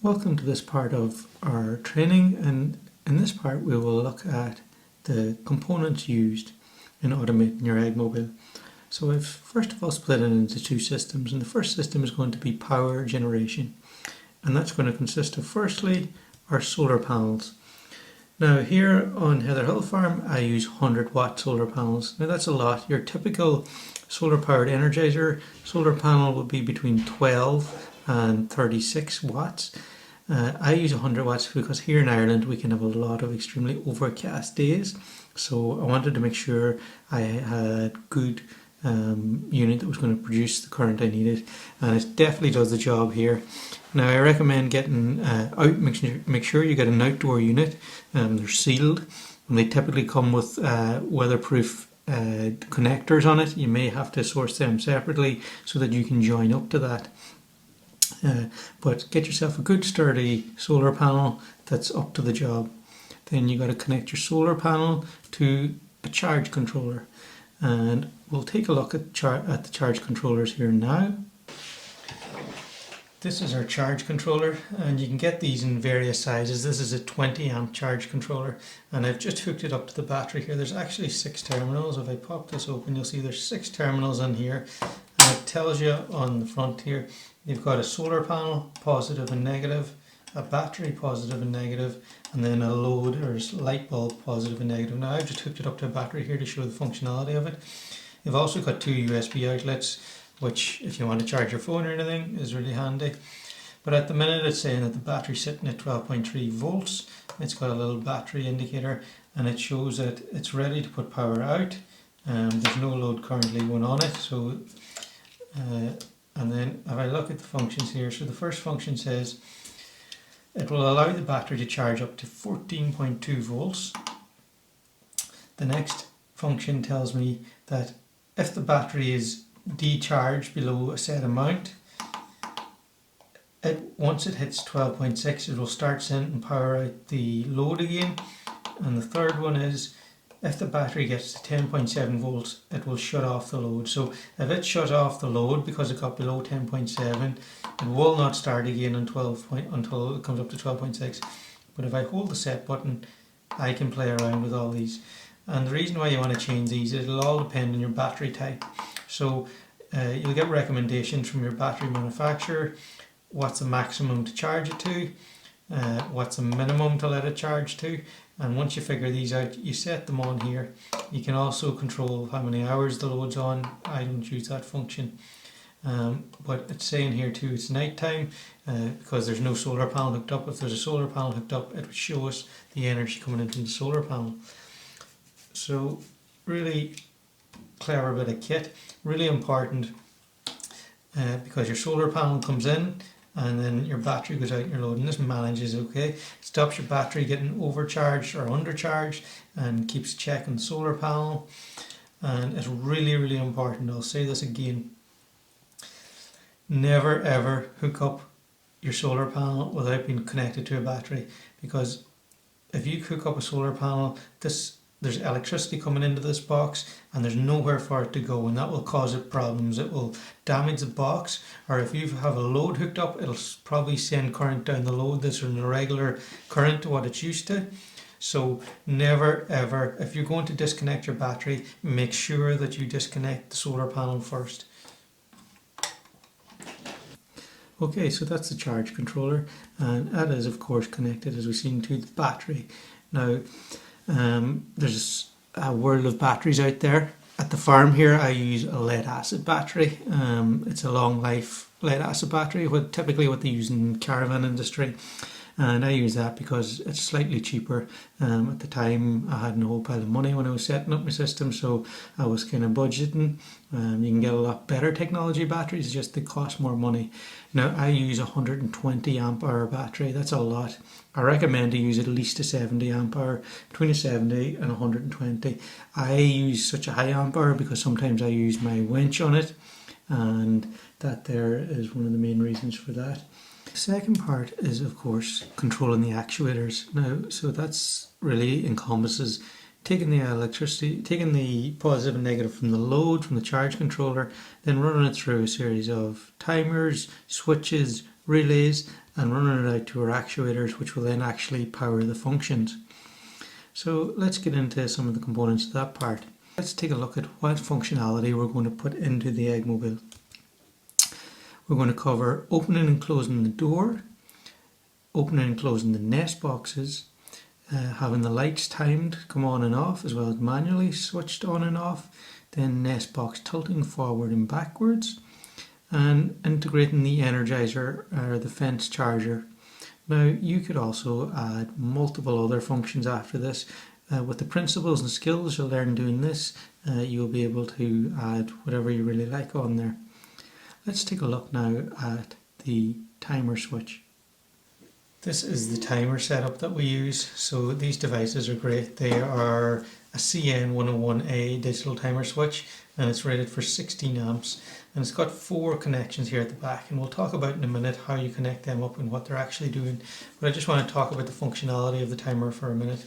Welcome to this part of our training, and in this part we will look at the components used in automating your Eggmobile. So I've first of all split it into two systems, and the first system is going to be power generation, and that's going to consist of firstly our solar panels. Now here on Heather Hill Farm I use 100-watt solar panels. Now that's a lot. Your typical solar powered energizer solar panel would be between 12 and 36 watts. I use 100 watts because here in Ireland we can have a lot of extremely overcast days, so I wanted to make sure I had good unit that was going to produce the current I needed, and it definitely does the job here. Now I recommend getting make sure you get an outdoor unit. They're sealed and they typically come with weatherproof connectors on it. You may have to source them separately so that you can join up to that. But get yourself a good sturdy solar panel that's up to the job. Then you got to connect your solar panel to a charge controller, and we'll take a look at the charge controllers here now. This is our charge controller, and you can get these in various sizes. This is a 20 amp charge controller, and I've just hooked it up to the battery here. There's actually 6 terminals. If I pop this open, you'll see there's 6 terminals on here, and it tells you on the front here you've got a solar panel, positive and negative, a battery, positive and negative, and then a load or light bulb, positive and negative. Now I've just hooked it up to a battery here to show the functionality of it. You've also got 2 USB outlets, which if you want to charge your phone or anything is really handy. But at the minute it's saying that the battery's sitting at 12.3 volts. It's got a little battery indicator, and it shows that it's ready to put power out. There's no load currently going on it, so and then if I look at the functions here, so the first function says it will allow the battery to charge up to 14.2 volts. The next function tells me that if the battery is decharged below a set amount, once it hits 12.6 it will start sending power out the load again. And the third one is if the battery gets to 10.7 volts it will shut off the load. So if it shuts off the load because it got below 10.7, it will not start again until it comes up to 12.6. But if I hold the set button I can play around with all these. And the reason why you want to change these, it'll all depend on your battery type. So you'll get recommendations from your battery manufacturer. What's the maximum to charge it to? What's the minimum to let it charge to? And once you figure these out, you set them on here. You can also control how many hours the load's on. I don't use that function. But it's saying here too it's night time because there's no solar panel hooked up. If there's a solar panel hooked up, it would show us the energy coming in from the solar panel. So really clever bit of kit, really important because your solar panel comes in and then your battery goes out and your load, and this manages okay. It stops your battery getting overcharged or undercharged and keeps checking the solar panel. And it's really important, I'll say this again, never ever hook up your solar panel without being connected to a battery, because if you hook up a solar panel, there's electricity coming into this box and there's nowhere for it to go, and that will cause it problems. It will damage the box, or if you have a load hooked up it'll probably send current down the load that's an irregular current to what it's used to. So never ever, if you're going to disconnect your battery, make sure that you disconnect the solar panel first. Okay, so that's the charge controller, and that is of course connected, as we've seen, to the battery. Now there's a world of batteries out there. At the farm here I use a lead acid battery. It's a long life lead acid battery, typically what they use in the caravan industry, and I use that because it's slightly cheaper. At the time I had no whole pile of money when I was setting up my system, so I was kind of budgeting. You can get a lot better technology batteries, it's just they cost more money. Now I use a 120 amp hour battery. That's a lot. I recommend to use at least a 70 amp hour, between a 70 and 120. I use such a high amp hour because sometimes I use my winch on it, and that there is one of the main reasons for that. The second part is of course controlling the actuators. Now, so that's really encompasses taking the electricity, taking the positive and negative from the load, from the charge controller, then running it through a series of timers, switches, relays, and running it out to our actuators, which will then actually power the functions. So let's get into some of the components of that part. Let's take a look at what functionality we're going to put into the Eggmobile. We're going to cover opening and closing the door, opening and closing the nest boxes, having the lights timed to come on and off, as well as manually switched on and off, then nest box tilting forward and backwards, and integrating the energizer or the fence charger. Now you could also add multiple other functions after this. With the principles and skills you'll learn doing this, you'll be able to add whatever you really like on there. Let's take a look now at the timer switch. This is the timer setup that we use. So these devices are great. They are a CN101A digital timer switch, and it's rated for 16 amps, and it's got 4 connections here at the back, and we'll talk about in a minute how you connect them up and what they're actually doing. But I just want to talk about the functionality of the timer for a minute.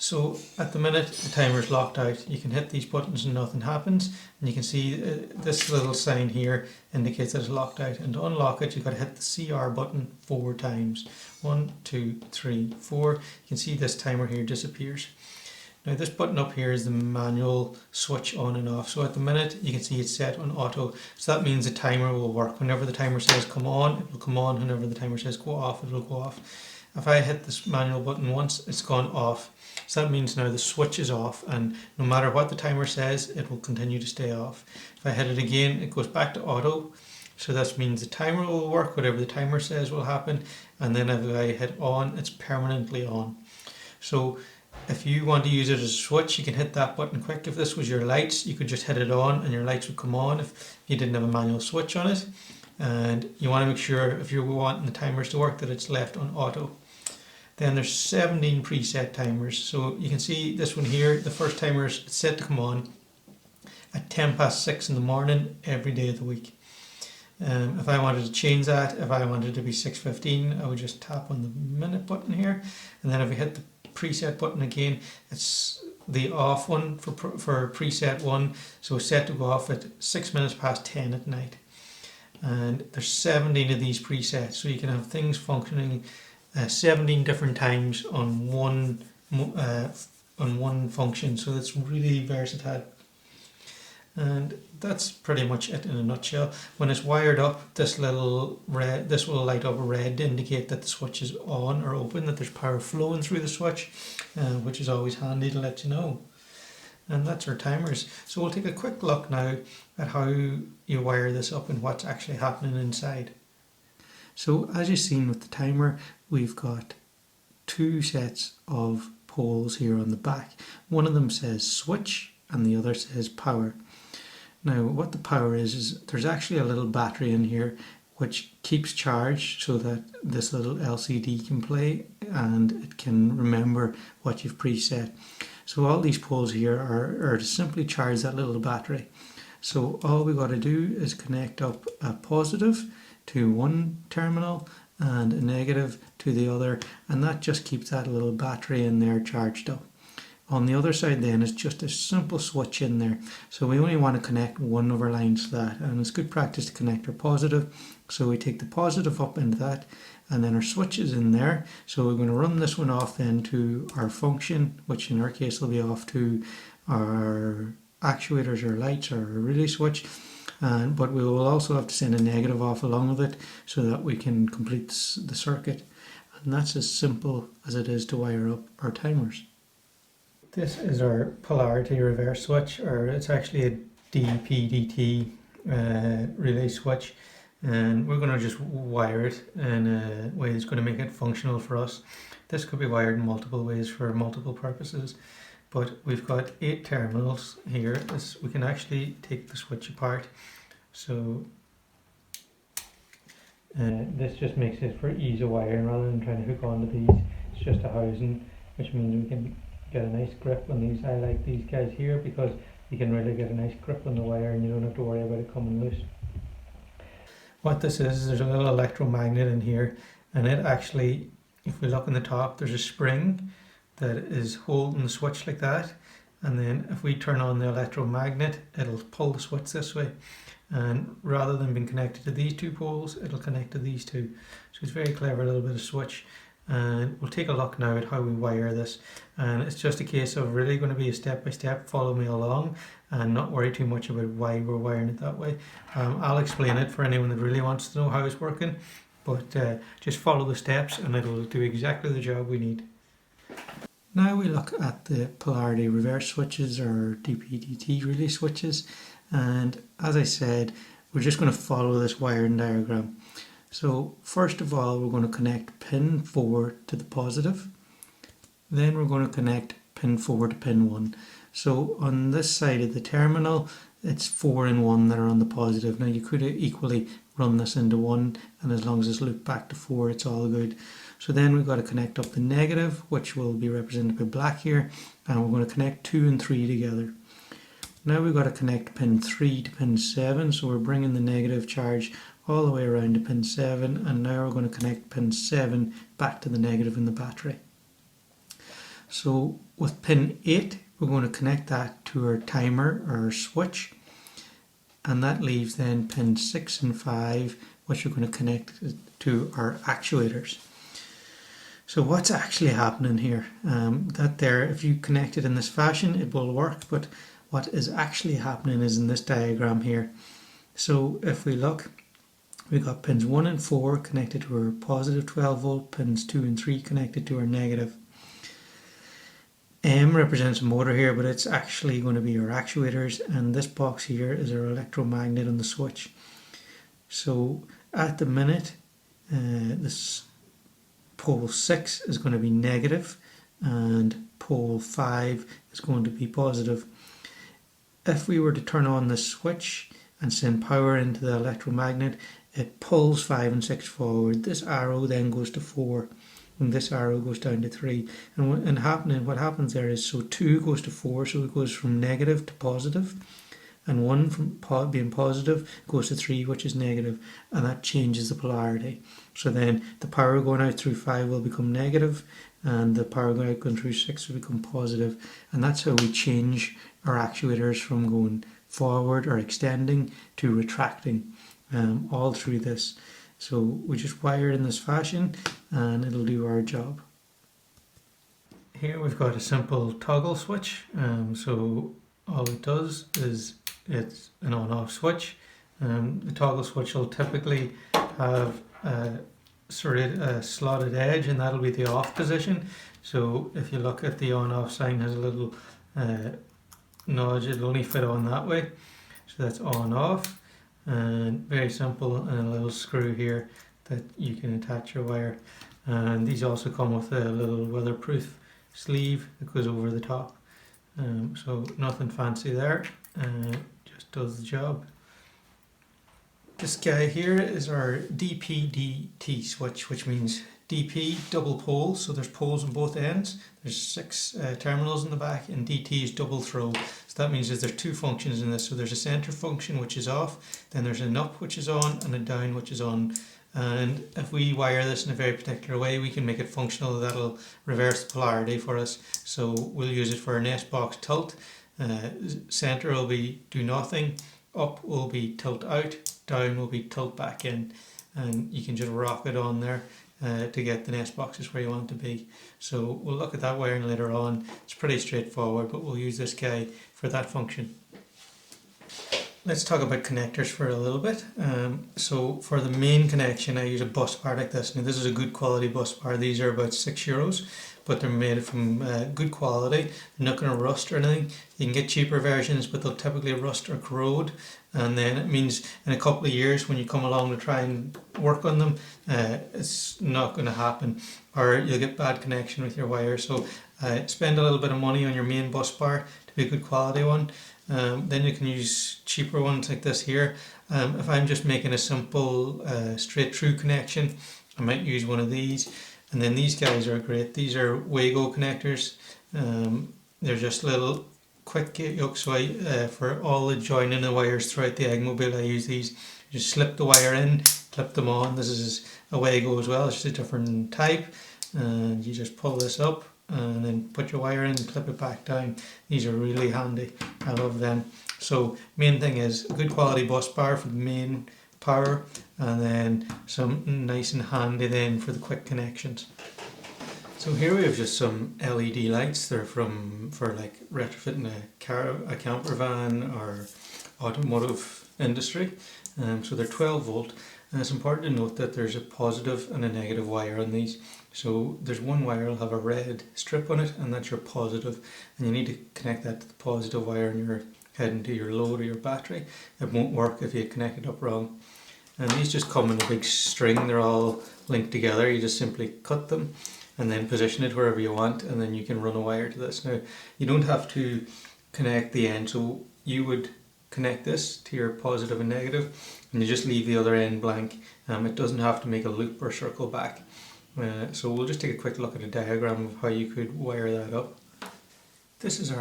So at the minute the timer is locked out. You can hit these buttons and nothing happens, and you can see this little sign here indicates that it's locked out, and to unlock it you've got to hit the CR button 4 times. 1, 2, 3, 4. You can see this timer here disappears. Now this button up here is the manual switch on and off. So at the minute you can see it's set on auto. So that means the timer will work. Whenever the timer says come on, it will come on. Whenever the timer says go off, it will go off. If I hit this manual button once, it's gone off. So that means now the switch is off, and no matter what the timer says, it will continue to stay off. If I hit it again, it goes back to auto. So that means the timer will work, whatever the timer says will happen. And then if I hit on, it's permanently on. So if you want to use it as a switch, you can hit that button quick. If this was your lights, you could just hit it on and your lights would come on if you didn't have a manual switch on it. And you want to make sure, if you're wanting the timers to work, that it's left on auto. Then there's 17 preset timers. So you can see this one here, the first timer is set to come on at 6:10 in the morning every day of the week. If I wanted to change that, if I wanted it to be 6:15, I would just tap on the minute button here, and then if I hit the preset button again, it's the off one for preset 1, so it's set to go off at 10 at night. And there's 17 of these presets, so you can have things functioning 17 different times on one function, so it's really versatile. And that's pretty much it in a nutshell. When it's wired up, this will light up red to indicate that the switch is on or open, that there's power flowing through the switch, which is always handy to let you know. And that's our timers. So we'll take a quick look now at how you wire this up and what's actually happening inside. So as you've seen with the timer, we've got 2 sets of poles here on the back. One of them says switch and the other says power. Now what the power is there's actually a little battery in here which keeps charged so that this little LCD can play and it can remember what you've preset. So all these poles here are to simply charge that little battery. So all we got to do is connect up a positive to one terminal and a negative to the other, and that just keeps that little battery in there charged up. On the other side then is just a simple switch in there. So we only want to connect one of our lines to that, and it's good practice to connect our positive. So we take the positive up into that, and then our switch is in there. So we're going to run this one off then to our function, which in our case will be off to our actuators or lights or a relay switch. But we will also have to send a negative off along with it so that we can complete the circuit. And that's as simple as it is to wire up our timers. This is our polarity reverse switch, or it's actually a DP-DT relay switch, and we're going to just wire it in a way that's going to make it functional for us. This could be wired in multiple ways for multiple purposes, but we've got 8 terminals here. We can actually take the switch apart. So this just makes it for ease of wiring rather than trying to hook onto these. It's just a housing, which means we can get a nice grip on these. I like these guys here because you can really get a nice grip on the wire and you don't have to worry about it coming loose. What this is there's a little electromagnet in here, and it actually, if we look in the top, there's a spring that is holding the switch like that, and then if we turn on the electromagnet, it'll pull the switch this way, and rather than being connected to these two poles, it'll connect to these two. So it's very clever little bit of switch. And we'll take a look now at how we wire this, and it's just a case of really going to be a step by step, follow me along and not worry too much about why we're wiring it that way. I'll explain it for anyone that really wants to know how it's working, but just follow the steps and it'll do exactly the job we need. Now we look at the polarity reverse switches, or DP/DT relay switches, and as I said, we're just going to follow this wiring diagram. So first of all, we're going to connect pin 4 to the positive. Then we're going to connect pin 4 to pin 1. So on this side of the terminal, it's 4 and 1 that are on the positive. Now you could equally run this into 1, and as long as it's looped back to 4, it's all good. So then we've got to connect up the negative, which will be represented by black here, and we're going to connect 2 and 3 together. Now we've got to connect pin 3 to pin 7, so we're bringing the negative charge all the way around to pin 7, and now we're going to connect pin 7 back to the negative in the battery. So with pin 8, we're going to connect that to our timer or our switch, and that leaves then pin 6 and 5, which we're going to connect to our actuators. So what's actually happening here? That there, if you connect it in this fashion, it will work, but what is actually happening is in this diagram here. So if we look, we've got pins 1 and 4 connected to our positive 12 volt, pins 2 and 3 connected to our negative. M represents a motor here, but it's actually going to be our actuators, and this box here is our electromagnet on the switch. So at the minute, this pole 6 is going to be negative and pole 5 is going to be positive. If we were to turn on the switch and send power into the electromagnet, it pulls 5 and 6 forward. This arrow then goes to 4, and this arrow goes down to 3. And what happens there is, so 2 goes to 4, so it goes from negative to positive, and 1 from being positive goes to 3, which is negative, and that changes the polarity. So then the power going out through 5 will become negative, and the power going through 6 will become positive, and that's how we change our actuators from going forward or extending to retracting, all through this. So we just wire it in this fashion and it'll do our job. Here we've got a simple toggle switch, so all it does is it's an on-off switch. The toggle switch will typically have a slotted edge, and that'll be the off position. So if you look at the on-off sign, has a little nudge, it'll only fit on that way. So that's on-off, and very simple, and a little screw here that you can attach your wire. And these also come with a little weatherproof sleeve that goes over the top. So nothing fancy there, just does the job. This guy here is our DP/DT switch, which means DP, double pole, so there's poles on both ends. There's 6 terminals in the back, and DT is double throw. So that means there's 2 functions in this. So there's a center function, which is off, then there's an up, which is on, and a down, which is on. And if we wire this in a very particular way, we can make it functional. That'll reverse the polarity for us. So we'll use it for our nest box tilt. Center will be do nothing, up will be tilt out, down will be tilt back in, and you can just rock it on there to get the nest boxes where you want it to be. So we'll look at that wiring later on. It's pretty straightforward, but we'll use this guy for that function. Let's talk about connectors for a little bit. So for the main connection, I use a bus bar like this. Now this is a good quality bus bar. These are about €6, but they're made from good quality. They're not going to rust or anything. You can get cheaper versions, but they'll typically rust or corrode. And then it means in a couple of years when you come along to try and work on them, it's not going to happen, or you'll get bad connection with your wire. So spend a little bit of money on your main bus bar to be a good quality one. Then you can use cheaper ones like this here. If I'm just making a simple straight through connection, I might use one of these. And then these guys are great. These are Wago connectors. They're just little quick yokes. So for all the joining the wires throughout the Eggmobile, I use these. You just slip the wire in, clip them on. This is a Wago as well. It's just a different type. And you just pull this up and then put your wire in and clip it back down. These are really handy. I love them. So main thing is a good quality bus bar for the main power, and then some nice and handy then for the quick connections. So here we have just some LED lights. They're for like retrofitting a camper van or automotive industry. So they're 12 volt, and it's important to note that there's a positive and a negative wire on these. So there's one wire will have a red strip on it, and that's your positive, and you need to connect that to the positive wire and you're heading to your load or your battery. It won't work if you connect it up wrong. And these just come in a big string, they're all linked together. You just simply cut them and then position it wherever you want, and then you can run a wire to this. Now, you don't have to connect the end, so you would connect this to your positive and negative, and you just leave the other end blank. It doesn't have to make a loop or circle back. So we'll just take a quick look at a diagram of how you could wire that up. This is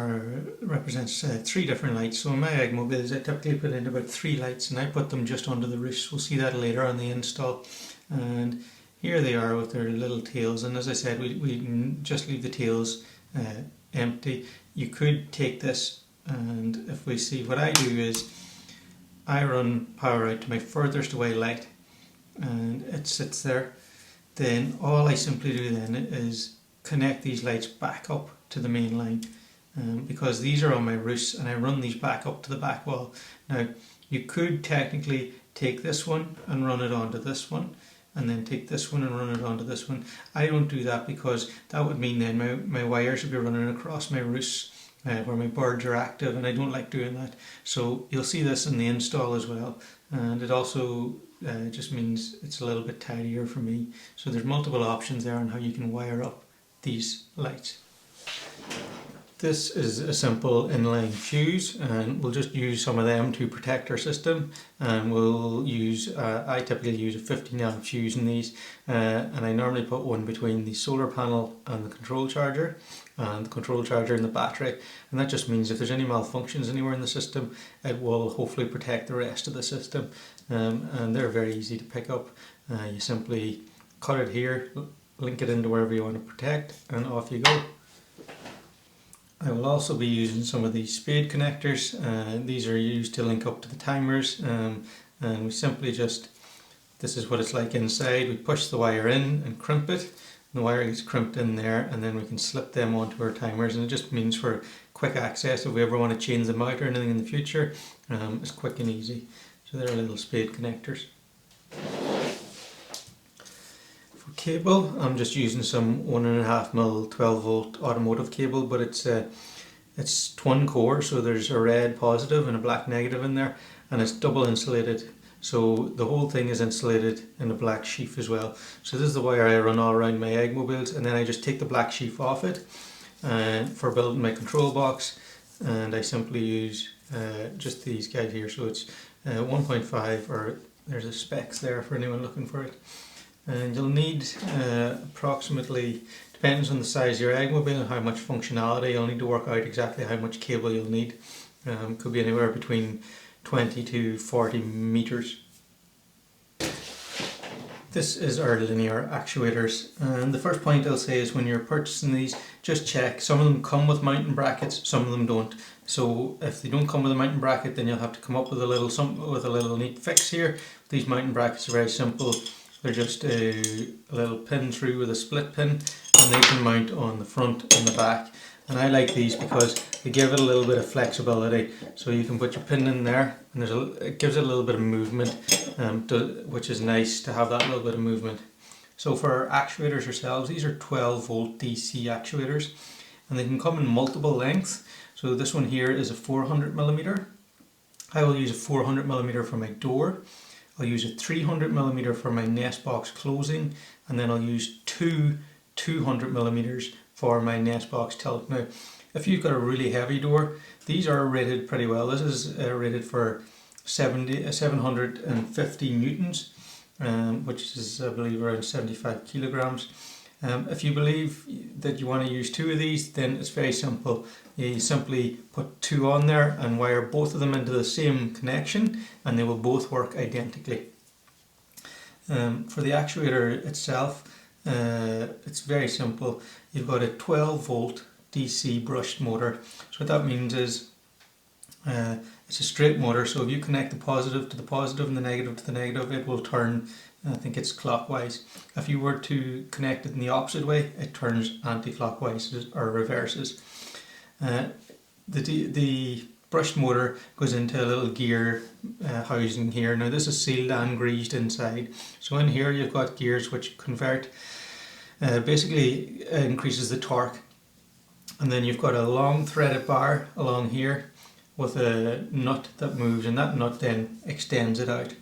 represents 3 different lights. So in my egg mobiles, I typically put in about 3 lights, and I put them just under the roof. We'll see that later on the install. And here they are with their little tails, and as I said, we just leave the tails empty. You could take this, and if we see, what I do is I run power out to my furthest away light, and it sits there. Then all I simply do then is connect these lights back up to the main line, because these are on my roofs, and I run these back up to the back wall. Now, you could technically take this one and run it onto this one, and then take this one and run it onto this one. I don't do that because that would mean then my wires would be running across my roofs where my birds are active, and I don't like doing that. So you'll see this in the install as well, and it also just means it's a little bit tidier for me. So there's multiple options there on how you can wire up these lights. This is a simple inline fuse, and we'll just use some of them to protect our system. And we'll use, I typically use a 15 amp fuse in these, and I normally put one between the solar panel and the control charger, and the control charger and the battery. And that just means if there's any malfunctions anywhere in the system, it will hopefully protect the rest of the system. And they're very easy to pick up. You simply cut it here, link it into wherever you want to protect, and off you go. I will also be using some of these spade connectors. These are used to link up to the timers, and we simply just, this is what it's like inside. We push the wire in and crimp it, and the wire gets crimped in there, and then we can slip them onto our timers, and it just means for quick access if we ever want to change them out or anything in the future, it's quick and easy. So they're little spade connectors. Cable, I'm just using some 1.5mm 12 volt automotive cable, but it's twin core, so there's a red positive and a black negative in there, and it's double insulated, so the whole thing is insulated in a black sheath as well. So this is the wire I run all around my egg mobiles, and then I just take the black sheath off it for building my control box, and I simply use just these guys here. So it's 1.5, or there's a specs there for anyone looking for it. And you'll need approximately, depends on the size of your egg mobile and how much functionality, you'll need to work out exactly how much cable you'll need. Could be anywhere between 20 to 40 meters. This is our linear actuators, and the first point I'll say is when you're purchasing these, just check. Some of them come with mounting brackets, some of them don't. So if they don't come with a mounting bracket, then you'll have to come up with a little neat fix here. These mounting brackets are very simple. They're just a little pin through with a split pin, and they can mount on the front and the back. And I like these because they give it a little bit of flexibility. So you can put your pin in there, and it gives it a little bit of movement, which is nice to have that little bit of movement. So for our actuators ourselves, these are 12 volt DC actuators, and they can come in multiple lengths. So this one here is a 400mm. I will use a 400mm for my door. I'll use a 300mm for my nest box closing, and then I'll use two 200mm for my nest box tilt. Now, if you've got a really heavy door, these are rated pretty well. This is rated for 750 newtons, which is, I believe, around 75 kilograms. If you believe that you want to use 2 of these, then it's very simple. You simply put 2 on there and wire both of them into the same connection, and they will both work identically. For the actuator itself, it's very simple. You've got a 12 volt DC brushed motor. So what that means is It's a straight motor, so if you connect the positive to the positive and the negative to the negative, it will turn, I think it's clockwise. If you were to connect it in the opposite way, it turns anti-clockwise or reverses. The brushed motor goes into a little gear housing here. Now this is sealed and greased inside. So in here you've got gears which convert, basically increases the torque. And then you've got a long threaded bar along here with a nut that moves, and that nut then extends it out.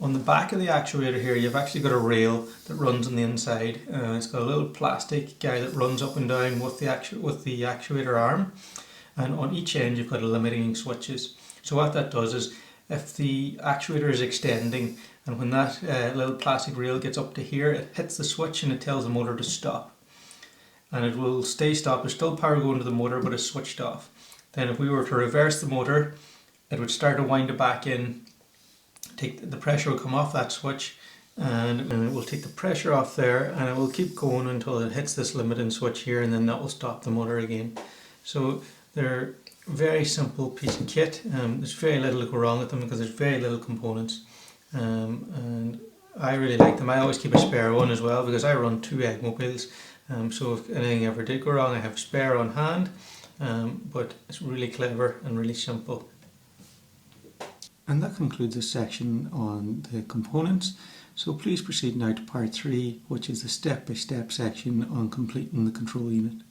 On the back of the actuator here, you've actually got a rail that runs on the inside. It's got a little plastic guy that runs up and down with the actuator arm, and on each end you've got limiting switches. So what that does is, if the actuator is extending, and when that little plastic rail gets up to here, it hits the switch and it tells the motor to stop. And it will stay stopped. There's still power going to the motor, but it's switched off. Then if we were to reverse the motor, it would start to wind it back in. The pressure will come off that switch, and it will take the pressure off there, and it will keep going until it hits this limiting switch here, and then that will stop the motor again. So they're a very simple piece of kit. There's very little to go wrong with them because there's very little components, and I really like them. I always keep a spare one as well because I run 2 egg mobiles, so if anything ever did go wrong, I have a spare on hand. But it's really clever and really simple. And that concludes this section on the components. So please proceed now to part 3, which is the step-by-step section on completing the control unit.